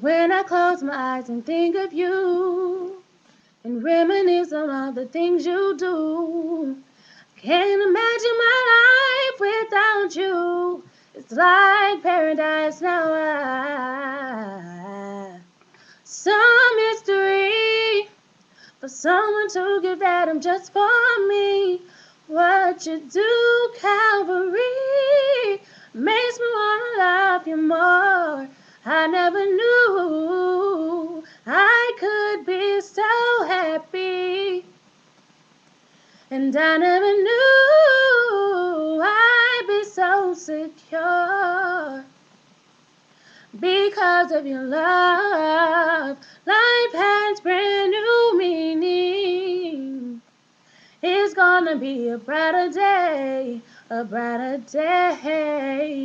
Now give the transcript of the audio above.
When I close my eyes and think of you and reminisce on all the things you do, can't imagine my life without you. It's like paradise now. Some mystery for someone to give that I'm just for me. What you do, Calvary, makes me wanna love you more. I never knew I could be so happy, and I never knew I'd be so secure because of your love. Life has brand new meaning. It's gonna be a brighter day, a brighter day.